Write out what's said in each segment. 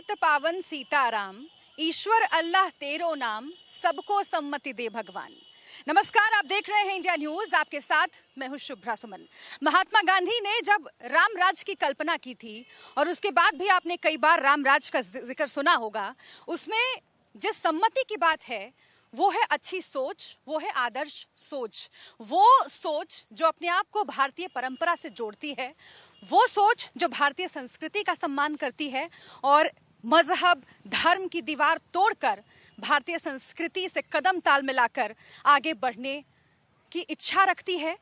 पतित पावन सीताराम, ईश्वर अल्लाह तेरो नाम, सबको सम्मति दे भगवान। नमस्कार, आप देख रहे हैं इंडिया न्यूज। आपके साथ मैं हूं शुभ्रा सुमन। महात्मा गांधी ने जब राम राज की कल्पना की थी और उसके बाद भी आपने कई बार राम राज का जिक्र सुना होगा, उसमें जिस सम्मति की बात है वो है अच्छी सोच, वो है आदर्श सोच, वो सोच जो अपने आप को भारतीय परंपरा से जोड़ती है, वो सोच जो भारतीय संस्कृति का सम्मान करती है और मजहब धर्म की दीवार तोड़कर भारतीय संस्कृति से कदम ताल मिलाकर आगे बढ़ने की इच्छा रखती है।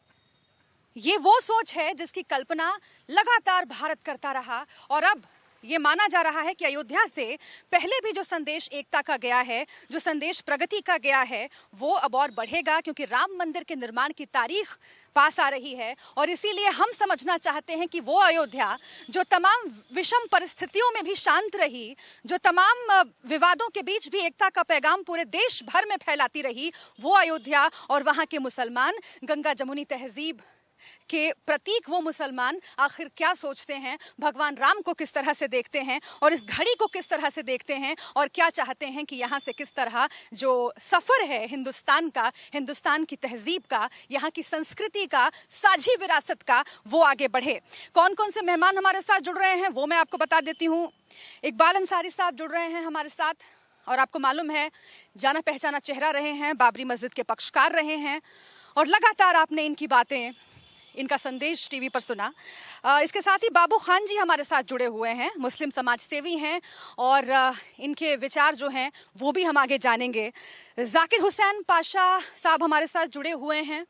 ये वो सोच है जिसकी कल्पना लगातार भारत करता रहा और अब ये माना जा रहा है कि अयोध्या से पहले भी जो संदेश एकता का गया है, जो संदेश प्रगति का गया है, वो अब और बढ़ेगा, क्योंकि राम मंदिर के निर्माण की तारीख पास आ रही है। और इसीलिए हम समझना चाहते हैं कि वो अयोध्या जो तमाम विषम परिस्थितियों में भी शांत रही, जो तमाम विवादों के बीच भी एकता का पैगाम पूरे देश भर में फैलाती रही, वो अयोध्या और वहाँ के मुसलमान, गंगा जमुनी तहजीब के प्रतीक वो मुसलमान आखिर क्या सोचते हैं, भगवान राम को किस तरह से देखते हैं और इस घड़ी को किस तरह से देखते हैं और क्या चाहते हैं कि यहाँ से किस तरह जो सफ़र है हिंदुस्तान का, हिंदुस्तान की तहजीब का, यहाँ की संस्कृति का, साझी विरासत का, वो आगे बढ़े। कौन कौन से मेहमान हमारे साथ जुड़ रहे हैं वो मैं आपको बता देती हूँ। इकबाल अंसारी साहब जुड़ रहे हैं हमारे साथ और आपको मालूम है जाना पहचाना चेहरा रहे हैं, बाबरी मस्जिद के पक्षकार रहे हैं और लगातार आपने इनकी बातें, इनका संदेश टीवी पर सुना। इसके साथ ही बाबू खान जी हमारे साथ जुड़े हुए हैं, मुस्लिम समाज सेवी हैं और इनके विचार जो हैं वो भी हम आगे जानेंगे। जाकिर हुसैन पाशा साहब हमारे साथ जुड़े हुए हैं,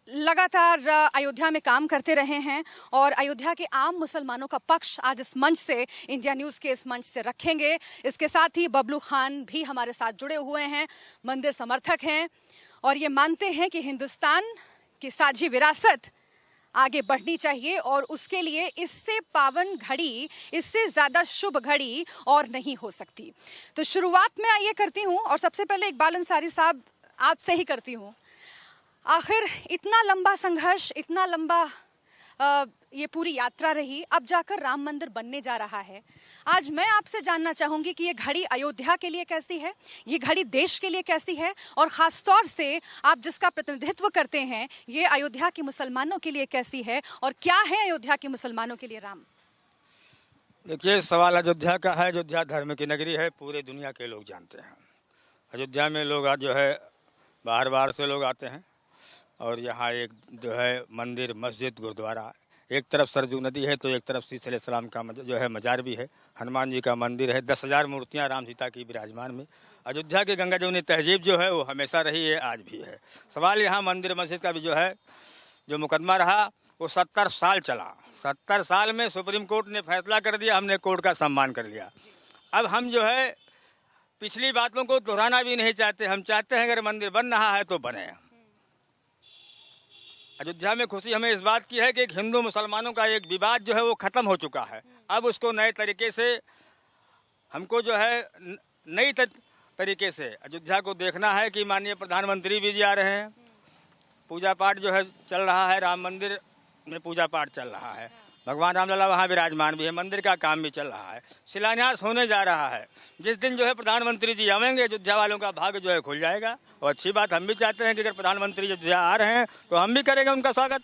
लगातार अयोध्या में काम करते रहे हैं और अयोध्या के आम मुसलमानों का पक्ष आज इस मंच से, इंडिया न्यूज़ के इस मंच से रखेंगे। इसके साथ ही बबलू खान भी हमारे साथ जुड़े हुए हैं, मंदिर समर्थक हैं और ये मानते हैं कि हिंदुस्तान कि साझी विरासत आगे बढ़नी चाहिए और उसके लिए इससे पावन घड़ी, इससे ज़्यादा शुभ घड़ी और नहीं हो सकती। तो शुरुआत में आइए करती हूँ और सबसे पहले इकबाल अंसारी साहब आपसे ही करती हूँ। आखिर इतना लंबा संघर्ष, इतना लंबा ये पूरी यात्रा रही, अब जाकर राम मंदिर बनने जा रहा है। आज मैं आपसे जानना चाहूँगी कि ये घड़ी अयोध्या के लिए कैसी है, ये घड़ी देश के लिए कैसी है और ख़ास तौर से आप जिसका प्रतिनिधित्व करते हैं ये अयोध्या के मुसलमानों के लिए कैसी है और क्या है अयोध्या के मुसलमानों के लिए राम। देखिए, सवाल अयोध्या का है। अयोध्या धर्म की नगरी है, पूरे दुनिया के लोग जानते हैं। अयोध्या में लोग आज जो है बाहर बाहर से लोग आते हैं और यहाँ एक जो है मंदिर, मस्जिद, गुरुद्वारा, एक तरफ सरजू नदी है तो एक तरफ सीस अलैहिस्सलाम का जो है मजार भी है, हनुमान जी का मंदिर है, 10,000 मूर्तियाँ राम सीता की विराजमान में। अयोध्या की गंगा जमुनी तहजीब जो है वो हमेशा रही है, आज भी है। सवाल यहाँ मंदिर मस्जिद का भी जो है, जो मुकदमा रहा वो 70 साल चला। 70 साल में सुप्रीम कोर्ट ने फैसला कर दिया, हमने कोर्ट का सम्मान कर लिया। अब हम जो है पिछली बातों को दोहराना भी नहीं चाहते। हम चाहते हैं अगर मंदिर बन रहा है तो बने। अयोध्या में खुशी हमें इस बात की है कि एक हिंदू मुसलमानों का एक विवाद जो है वो खत्म हो चुका है। अब उसको नए तरीके से हमको जो है नई तरीके से अयोध्या को देखना है कि माननीय प्रधानमंत्री भी जी आ रहे हैं, पूजा पाठ जो है चल रहा है, राम मंदिर में पूजा पाठ चल रहा है, भगवान रामलला वहाँ विराजमान भी है, मंदिर का काम भी चल रहा है, शिलान्यास होने जा रहा है। जिस दिन जो है प्रधानमंत्री जी आवेंगे अयोध्या वालों का भाग्य जो है खुल जाएगा। और अच्छी बात, हम भी चाहते हैं कि अगर प्रधानमंत्री अयोध्या आ रहे हैं तो हम भी करेंगे उनका स्वागत।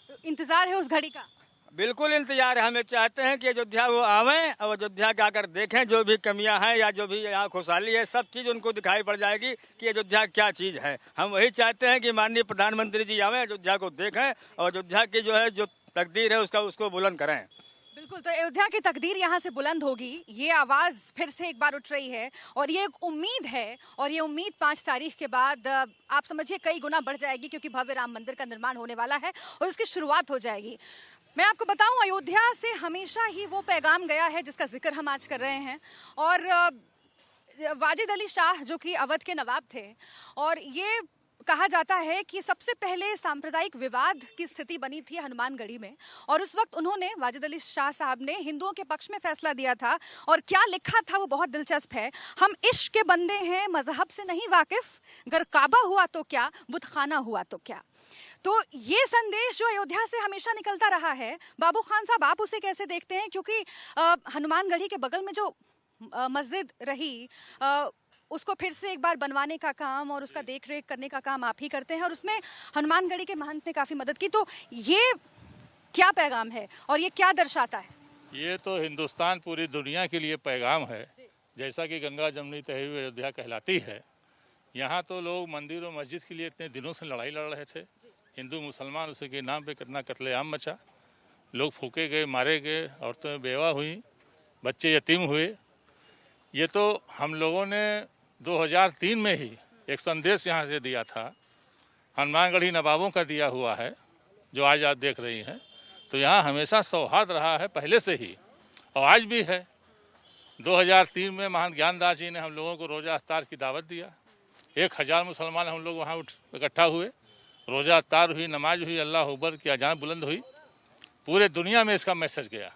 तो इंतजार है उस घड़ी का? बिल्कुल इंतजार है। हमें चाहते हैं कि अयोध्या वो आवें और अयोध्या के आकर देखें, जो भी कमियां हैं या जो भी यहाँ खुशहाली है, सब चीज़ उनको दिखाई पड़ जाएगी कि अयोध्या क्या चीज़ है। हम वही चाहते हैं कि माननीय प्रधानमंत्री जी आवें, अयोध्या को देखें और अयोध्या की जो है जो तकदीर है उसको बुलंद करें। बिल्कुल, तो अयोध्या की तकदीर यहाँ से बुलंद होगी, ये आवाज़ फिर से एक बार उठ रही है और ये एक उम्मीद है और ये उम्मीद 5 तारीख के बाद आप समझिए कई गुना बढ़ जाएगी, क्योंकि भव्य राम मंदिर का निर्माण होने वाला है और उसकी शुरुआत हो जाएगी। मैं आपको बताऊं, अयोध्या से हमेशा ही वो पैगाम गया है जिसका जिक्र हम आज कर रहे हैं और वाजिद अली शाह जो कि अवध के नवाब थे और ये कहा जाता है कि सबसे पहले सांप्रदायिक विवाद की स्थिति बनी थी हनुमानगढ़ी में और उस वक्त उन्होंने, वाजिद अली शाह साहब ने, हिंदुओं के पक्ष में फैसला दिया था और क्या लिखा था वो बहुत दिलचस्प है। हम इश्क के बंदे हैं, मजहब से नहीं वाकिफ, गर काबा हुआ तो क्या, बुतखाना हुआ तो क्या। तो ये संदेश जो अयोध्या से हमेशा निकलता रहा है, बाबू खान साहब आप उसे कैसे देखते हैं? क्योंकि हनुमानगढ़ी के बगल में जो मस्जिद रही, उसको फिर से एक बार बनवाने का काम और उसका देख रेख करने का काम आप ही करते हैं, और उसमें हनुमानगढ़ी के महंत ने काफी मदद की। तो ये क्या पैगाम है और ये क्या दर्शाता है? ये तो हिंदुस्तान पूरी दुनिया के लिए पैगाम है। जैसा कि गंगा जमुनी तहवीर अयोध्या कहलाती है, यहाँ तो लोग मंदिर और मस्जिद के लिए इतने दिनों से लड़ाई लड़ रहे थे। हिंदू मुसलमान उसी के नाम पे कितना कत्लेआम मचा, लोग फूके गए, मारे गए, औरतें बेवा हुई, बच्चे यतीम हुए। ये तो हम लोगों ने 2003 में ही एक संदेश यहाँ से दिया था, हनुमानगढ़ी नवाबों का दिया हुआ है, जो आज आप देख रही हैं। तो यहाँ हमेशा सौहार्द रहा है पहले से ही, और आज भी है। 2003 में महंत ज्ञानदास जी ने हम लोगों को रोज़ा अफ्तार की दावत दिया। 1000 मुसलमान हम लोग वहाँ इकट्ठा हुए, रोज़ा अफ्तार हुई, नमाज हुई, अल्लाह अकबर की अजान बुलंद हुई। पूरे दुनिया में इसका मैसेज गया।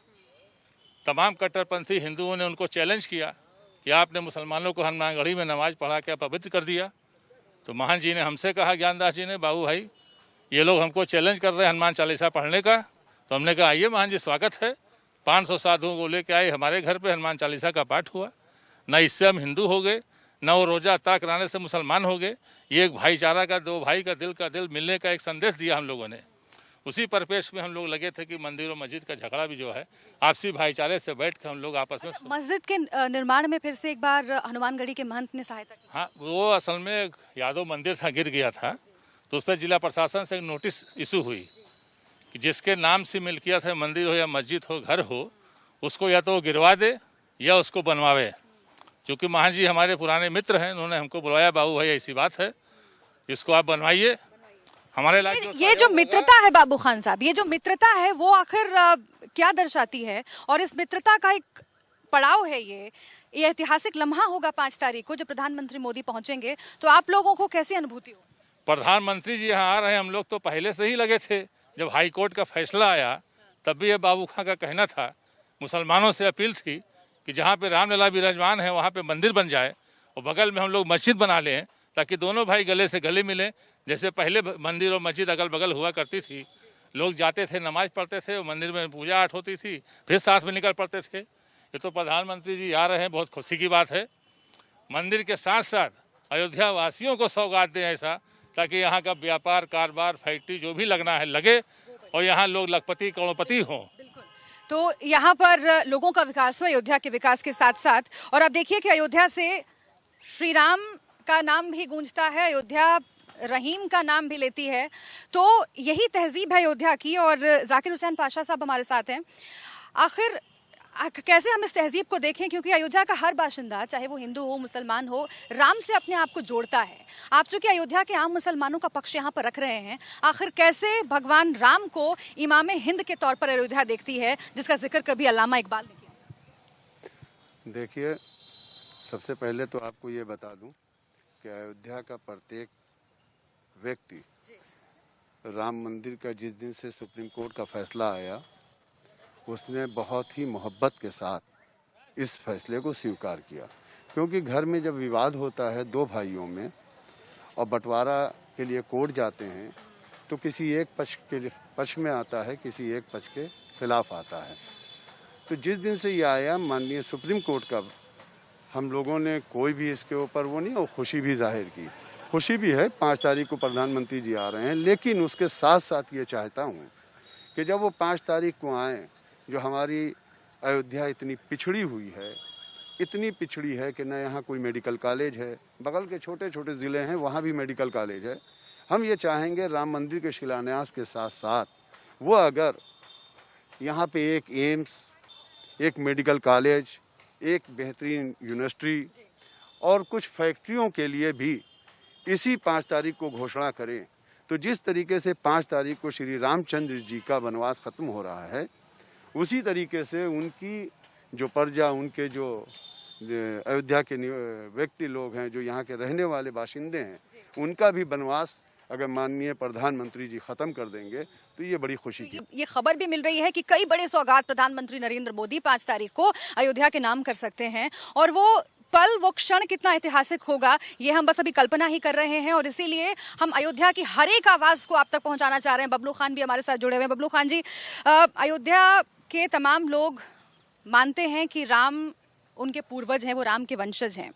तमाम कट्टरपंथी हिंदुओं ने उनको चैलेंज किया कि आपने मुसलमानों को हनुमानगढ़ी में नमाज पढ़ा के पवित्र कर दिया। तो महंत जी ने हमसे कहा, ज्ञानदास जी ने, बाबू भाई ये लोग हमको चैलेंज कर रहे हैं हनुमान चालीसा पढ़ने का। तो हमने कहा आइए महंत जी, स्वागत है। 500 साधुओं को लेके आए, हमारे घर पे हनुमान चालीसा का पाठ हुआ। न इससे हम हिंदू हो गए, न वो रोजा अफ्तार कराने से मुसलमान हो गए। ये एक भाईचारा का, दो भाई का दिल मिलने का एक संदेश दिया हम लोगों ने। उसी परिपेश में हम लोग लगे थे कि मंदिर और मस्जिद का झगड़ा भी जो है आपसी भाईचारे से बैठ के हम लोग आपस में। मस्जिद के निर्माण में फिर से एक बार हनुमानगढ़ी के महंत ने सहायता की। हाँ, वो असल में यादव मंदिर था, गिर गया था, तो उस पर जिला प्रशासन से नोटिस इशू हुई कि जिसके नाम से मिल्कियत है, मंदिर हो या मस्जिद हो, घर हो, उसको या तो गिरवा दे या उसको बनवावे। क्योंकि महान जी हमारे पुराने मित्र हैं, उन्होंने हमको बुलवाया, बाबू भाई ऐसी बात है, इसको आप बनवाइए। हमारे लायक ये जो मित्रता है बाबू खान साहब, ये जो मित्रता है वो आखिर क्या दर्शाती है? और इस मित्रता का एक पड़ाव है, ये ऐतिहासिक लम्हा होगा 5 तारीख को जब प्रधानमंत्री मोदी पहुंचेंगे। तो आप लोगों को कैसी अनुभूति हो? प्रधानमंत्री जी यहाँ आ रहे हैं, हम लोग तो पहले से ही लगे थे। जब हाई कोर्ट का फैसला आया तब भी ये बाबू खान का कहना था, मुसलमानों से अपील थी कि जहाँ पे रामलला विराजमान है वहाँ पे मंदिर बन जाए और बगल में हम लोग मस्जिद बना लें, ताकि दोनों भाई गले से गले मिलें। जैसे पहले मंदिर और मस्जिद अगल बगल हुआ करती थी, लोग जाते थे, नमाज पढ़ते थे, मंदिर में पूजा आठ होती थी, फिर साथ में निकल पड़ते थे। ये तो प्रधानमंत्री जी आ रहे हैं, बहुत खुशी की बात है। मंदिर के साथ साथ अयोध्या वासियों को सौगात दें ऐसा, ताकि यहाँ का व्यापार, कारोबार, फैक्ट्री जो भी लगना है लगे और यहाँ लोग लखपति करोड़पति हों। तो यहाँ पर लोगों का विकास हो, अयोध्या के विकास के साथ साथ। और आप देखिए कि अयोध्या से श्री राम का नाम भी गूंजता है, अयोध्या रहीम का नाम भी लेती है। तो यही तहजीब है अयोध्या की। और जाकिर हुसैन पाशा साहब हमारे साथ हैं। आखिर कैसे हम इस तहजीब को देखें? क्योंकि अयोध्या का हर बाशिंदा, चाहे वो हिंदू हो, मुसलमान हो, राम से अपने आप को जोड़ता है। आप चूंकि अयोध्या के आम मुसलमानों का पक्ष यहाँ पर रख रहे हैं, आखिर कैसे भगवान राम को इमाम हिंद के तौर पर अयोध्या देखती है, जिसका जिक्र कभी अल्लामा इकबाल ने किया? देखिए, सबसे पहले तो आपको ये बता दूं कि अयोध्या का प्रत्येक व्यक्ति राम मंदिर का जिस दिन से सुप्रीम कोर्ट का फैसला आया, उसने बहुत ही मोहब्बत के साथ इस फैसले को स्वीकार किया। क्योंकि घर में जब विवाद होता है दो भाइयों में और बंटवारा के लिए कोर्ट जाते हैं, तो किसी एक पक्ष में आता है, किसी एक पक्ष के खिलाफ आता है। तो जिस दिन से ये आया माननीय सुप्रीम कोर्ट का, हम लोगों ने कोई भी इसके ऊपर वो नहीं, और खुशी भी जाहिर की। खुशी भी है 5 तारीख को प्रधानमंत्री जी आ रहे हैं, लेकिन उसके साथ साथ ये चाहता हूँ कि जब वो 5 तारीख को आएँ, जो हमारी अयोध्या इतनी पिछड़ी हुई है, इतनी पिछड़ी है कि न यहाँ कोई मेडिकल कॉलेज है, बगल के छोटे छोटे ज़िले हैं वहाँ भी मेडिकल कॉलेज है। हम ये चाहेंगे राम मंदिर के शिलान्यास के साथ साथ वो अगर यहाँ पे एक एम्स, एक मेडिकल कॉलेज, एक बेहतरीन यूनिवर्सिटी और कुछ फैक्ट्रियों के लिए भी इसी 5 तारीख को घोषणा करें, तो जिस तरीके से 5 तारीख को श्री रामचंद्र जी का वनवास ख़त्म हो रहा है, उसी तरीके से उनकी जो प्रजा, उनके जो अयोध्या के व्यक्ति लोग हैं, जो यहाँ के रहने वाले बाशिंदे हैं, उनका भी वनवास अगर माननीय प्रधानमंत्री जी ख़त्म कर देंगे तो ये बड़ी खुशी की। ये खबर भी मिल रही है कि कई बड़े सौगात प्रधानमंत्री नरेंद्र मोदी 5 तारीख को अयोध्या के नाम कर सकते हैं। और वो पल, वो क्षण कितना ऐतिहासिक होगा, ये हम बस अभी कल्पना ही कर रहे हैं। और इसीलिए हम अयोध्या की हर एक आवाज को आप तक पहुंचाना चाह रहे हैं। बबलू खान भी हमारे साथ जुड़े हुए हैं। बबलू खान जी, अयोध्या के तमाम लोग मानते हैं कि राम उनके पूर्वज हैं, वो राम के वंशज हैं।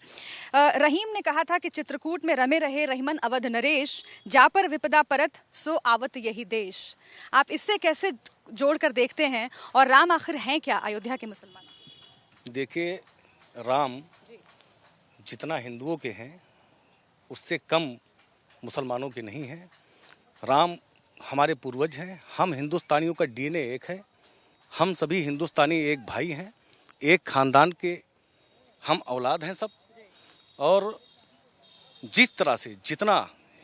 रहीम ने कहा था कि चित्रकूट में रमे रहे रहीमन अवध नरेश, जा पर विपदा परत सो आवत यही देश। आप इससे कैसे जोड़कर देखते हैं, और राम आखिर हैं क्या अयोध्या के मुसलमान? देखिए, राम जितना हिंदुओं के हैं उससे कम मुसलमानों के नहीं हैं। राम हमारे पूर्वज हैं। हम हिंदुस्तानियों का डीएनए एक है। हम सभी हिंदुस्तानी एक भाई हैं, एक खानदान के हम औलाद हैं सब। और जिस तरह से जितना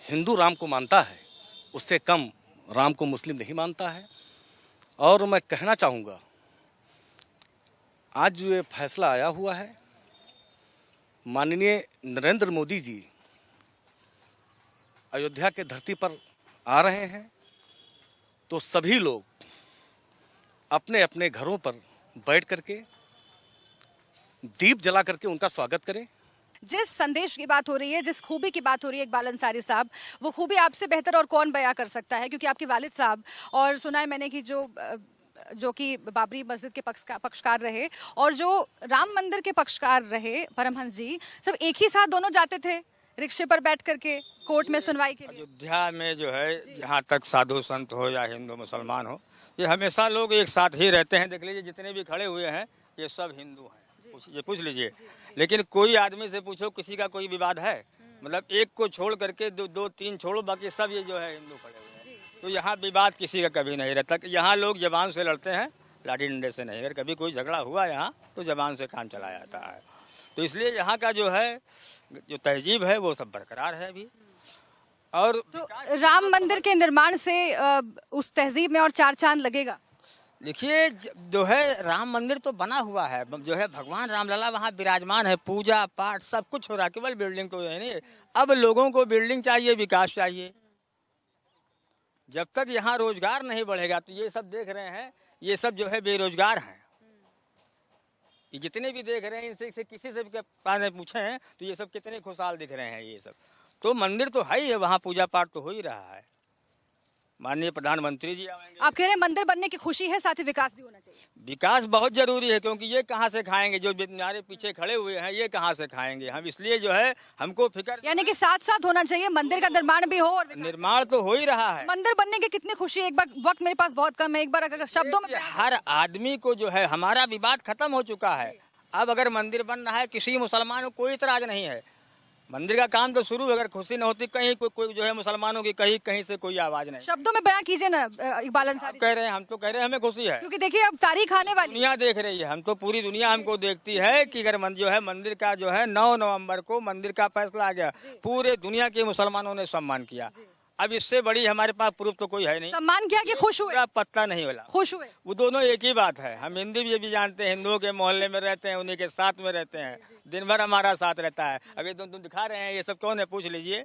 हिंदू राम को मानता है उससे कम राम को मुस्लिम नहीं मानता है। और मैं कहना चाहूँगा, आज जो ये फैसला आया हुआ है, माननीय नरेंद्र मोदी जी अयोध्या के धरती पर आ रहे हैं, तो सभी लोग अपने अपने घरों पर बैठ करके दीप जला करके उनका स्वागत करें। जिस संदेश की बात हो रही है, जिस खूबी की बात हो रही है इकबाल अंसारी साहब, वो खूबी आपसे बेहतर और कौन बयां कर सकता है? क्योंकि आपके वालिद साहब, और सुना है मैंने कि जो कि बाबरी मस्जिद के पक्षकार रहे और जो राम मंदिर के पक्षकार रहे परमहंस जी, सब एक ही साथ दोनों जाते थे रिक्शे पर बैठ करके कोर्ट में सुनवाई के लिए। अयोध्या में जो है, जहाँ तक साधु संत हो या हिंदू मुसलमान हो, ये हमेशा लोग एक साथ ही रहते हैं। देख लीजिए, जितने भी खड़े हुए हैं ये सब हिंदू हैं। पूछ लीजिए। लेकिन कोई आदमी से पूछो, किसी का कोई विवाद है? मतलब एक को छोड़ करके दो तीन छोड़ो, बाकी सब ये जो है हिंदू खड़े हुए हैं। तो यहाँ विवाद किसी का कभी नहीं रहता। यहाँ लोग जबान से लड़ते हैं, लाठी डंडे से नहीं। अगर कभी कोई झगड़ा हुआ यहाँ तो जबान से काम चलाया जाता है। तो इसलिए यहाँ का जो है, जो तहजीब है वो सब बरकरार है अभी। और तो राम मंदिर के निर्माण से उस तहजीब में और चार चांद लगेगा। देखिए, जो है राम मंदिर तो बना हुआ है, जो है भगवान रामलला वहाँ विराजमान है, पूजा पाठ सब कुछ हो रहा है। केवल बिल्डिंग तो है नहीं। अब लोगों को बिल्डिंग चाहिए, विकास चाहिए। जब तक यहाँ रोजगार नहीं बढ़ेगा, तो ये सब देख रहे हैं, ये सब जो है बेरोजगार हैं। ये जितने भी देख रहे हैं, इनसे किसी से भी पूछे हैं तो ये सब कितने खुशहाल दिख रहे हैं। ये सब तो मंदिर तो है ही है, वहाँ पूजा पाठ तो हो ही रहा है। माननीय प्रधानमंत्री जी आएंगे। आप कह रहे हैं मंदिर बनने की खुशी है, साथ ही विकास भी होना चाहिए। विकास बहुत जरूरी है, क्योंकि ये कहाँ से खाएंगे? जो हमारे पीछे खड़े हुए हैं ये कहाँ से खाएंगे? हम इसलिए जो है हमको फिक्र, यानी कि साथ साथ होना चाहिए, मंदिर का निर्माण भी हो और निर्माण तो हो ही रहा है। मंदिर बनने की कितनी खुशी है, एक बार, वक्त मेरे पास बहुत कम है, एक बार अगर शब्दों में हर आदमी को जो है, हमारा विवाद खत्म हो चुका है। अब अगर मंदिर बन रहा है, किसी मुसलमान को कोई इतराज नहीं है। मंदिर का काम तो शुरू, अगर खुशी न होती कहीं कोई जो है मुसलमानों की कहीं से कोई आवाज नहीं। शब्दों में बयां कीजिए ना इकबाल अंसारी। कह रहे हैं, हम तो कह रहे हैं हमें खुशी है, क्योंकि देखिए अब तारीख आने वाली, दुनिया देख रही है। हम तो पूरी दुनिया हमको देखती है कि अगर जो है मंदिर का जो है 9 नवंबर को मंदिर का फैसला आ गया, पूरे दुनिया के मुसलमानों ने सम्मान किया। अब इससे बड़ी हमारे पास प्रूफ तो कोई है नहीं। सम्मान किया कि खुश हुए? पत्ता नहीं होला, खुश हुए। वो दोनों एक ही बात है। हम हिंदी भी जानते हैं, हिंदुओं के मोहल्ले में रहते हैं, उन्हीं के साथ में रहते हैं, दिन भर हमारा साथ रहता है। अभी तुम दिखा रहे हैं, ये सब कौन है पूछ लीजिए,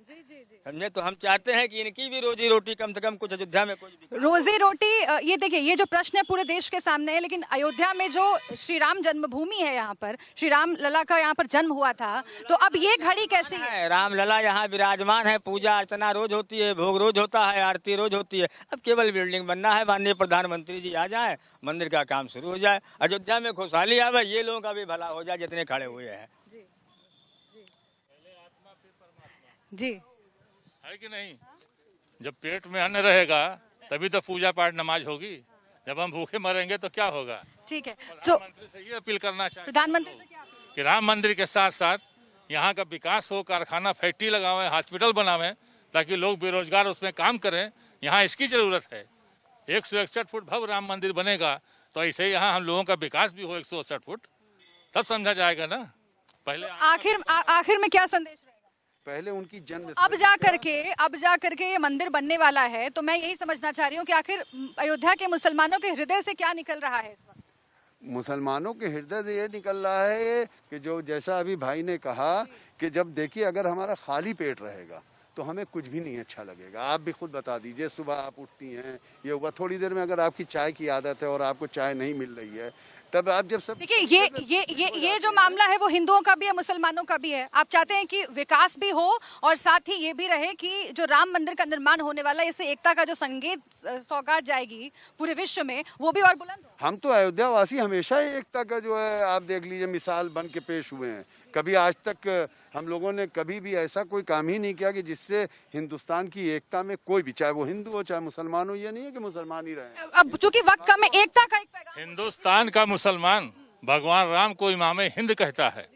समझे? तो हम चाहते हैं कि इनकी भी रोजी रोटी कम से कम कुछ अयोध्या में कोई रोजी रोटी। ये देखिए, ये जो प्रश्न है पूरे देश के सामने है, लेकिन अयोध्या में जो श्री राम जन्मभूमि है, यहाँ पर श्री राम लला का यहाँ पर जन्म हुआ था, तो अब ये घड़ी कैसी है? राम लला यहाँ विराजमान है, पूजा अर्चना रोज होती है, भोग रोज होता है, आरती रोज होती है। अब केवल बिल्डिंग बनना है, माननीय प्रधानमंत्री जी आ जाए, मंदिर का काम शुरू हो जाए, अयोध्या में खुशहाली आवे, ये लोगों का भी भला हो जाए जितने खड़े हुए हैं। जी है कि नहीं? जब पेट में अन्न रहेगा तभी तो पूजा पाठ नमाज होगी। जब हम भूखे मरेंगे तो क्या होगा? ठीक है, तो प्रधानमंत्री से ये अपील करना चाहिए प्रधानमंत्री से क्या अपील? कि राम मंदिर के साथ साथ यहाँ का विकास हो, कारखाना फैक्ट्री लगावें, हॉस्पिटल बनावें, ताकि लोग बेरोजगार उसमें काम करें। यहाँ इसकी जरूरत है। 161 फुट भव्य राम मंदिर बनेगा तो ऐसे यहाँ हम लोगों का विकास भी हो 161 फुट, तब समझा जाएगा ना। पहले आखिर में क्या संदेश रहेगा? पहले उनकी जन्म अब जा करके ये मंदिर बनने वाला है, तो मैं यही समझना चाह रही हूँ कि आखिर अयोध्या के मुसलमानों के हृदय से क्या निकल रहा है इस वक्त? मुसलमानों के हृदय से ये निकल रहा है कि जो जैसा अभी भाई ने कहा कि जब देखिए अगर हमारा खाली पेट रहेगा तो हमें कुछ भी नहीं अच्छा लगेगा। आप भी खुद बता दीजिए, सुबह आप उठती हैं, ये हुआ थोड़ी देर में अगर आपकी चाय की आदत है और आपको चाय नहीं मिल रही है, तब आप जब सब देखिए ये जो मामला है वो हिंदुओं का भी है, मुसलमानों का भी है। आप चाहते हैं कि विकास भी हो और साथ ही ये भी रहे कि जो राम मंदिर का निर्माण होने वाला है, इससे एकता का जो संगीत सौगात जाएगी पूरे विश्व में, वो भी और बुलंद हो। हम तो अयोध्या वासी हमेशा ही एकता का जो है आप देख लीजिए मिसाल बन के पेश हुए हैं। कभी आज तक हम लोगों ने कभी भी ऐसा कोई काम ही नहीं किया कि जिससे हिंदुस्तान की एकता में कोई भी, चाहे वो हिंदू हो चाहे मुसलमान हो, ये नहीं है कि मुसलमान ही रहे। अब चूंकि वक्त कम है, एकता का एक पैगाम। हिंदुस्तान का मुसलमान भगवान राम को इमाम हिंद कहता है।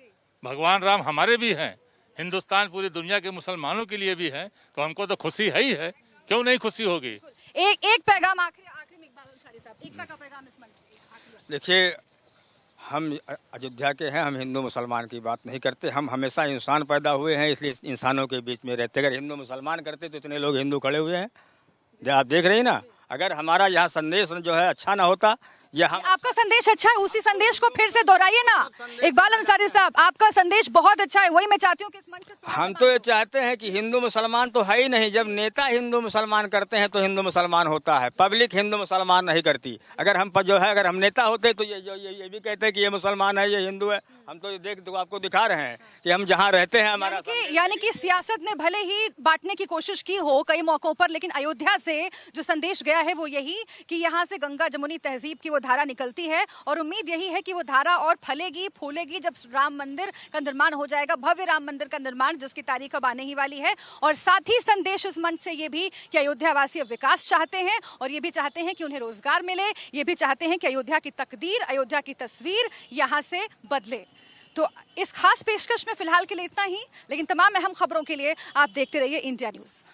भगवान राम हमारे भी हैं, हिंदुस्तान पूरी दुनिया के मुसलमानों के लिए भी है, तो हमको तो खुशी है ही है, क्यों नहीं खुशी होगी। एक पैगाम आखिरी में इकबाल अंसारी साहब, एकता का पैगाम इस मंच पे। देखिए, हम अयोध्या के हैं, हम हिंदू मुसलमान की बात नहीं करते। हम हमेशा इंसान पैदा हुए हैं, इसलिए इंसानों के बीच में रहते। अगर हिंदू मुसलमान करते तो इतने लोग हिंदू खड़े हुए हैं जो आप देख रही ना। अगर हमारा यहाँ संदेश जो है अच्छा ना होता, या हम आपका संदेश अच्छा है, उसी संदेश को फिर से दोहराइए ना इकबाल अंसारी साहब। आपका संदेश बहुत अच्छा है, वही मैं चाहती हूँ कि इस मंच से हम तो ये चाहते हैं कि हिंदू मुसलमान तो है ही नहीं। जब नेता हिंदू मुसलमान करते हैं तो हिंदू मुसलमान होता है, पब्लिक हिंदू मुसलमान नहीं करती। अगर हम जो है, अगर हम नेता होते तो ये भी कहते हैं कि ये मुसलमान है, ये हिंदू है। हम तो ये आपको दिखा रहे हैं कि हम जहाँ रहते हैं हमारा यानी कि सियासत ने भले ही बांटने की कोशिश की हो कई मौकों पर, लेकिन अयोध्या से जो संदेश गया है वो यही कि यहाँ से गंगा जमुनी तहजीब की वो धारा निकलती है, और उम्मीद यही है कि वो धारा और फलेगी फूलेगी जब राम मंदिर का निर्माण हो जाएगा, भव्य राम मंदिर का निर्माण, जिसकी तारीख अब आने ही वाली है। और साथ ही संदेश इस मंच से ये भी कि अयोध्या वासी अब विकास चाहते हैं, और ये भी चाहते हैं कि उन्हें रोजगार मिले, ये भी चाहते हैं कि अयोध्या की तकदीर, अयोध्या की तस्वीर यहाँ से बदले। तो इस खास पेशकश में फिलहाल के लिए इतना ही, लेकिन तमाम अहम खबरों के लिए आप देखते रहिए इंडिया न्यूज।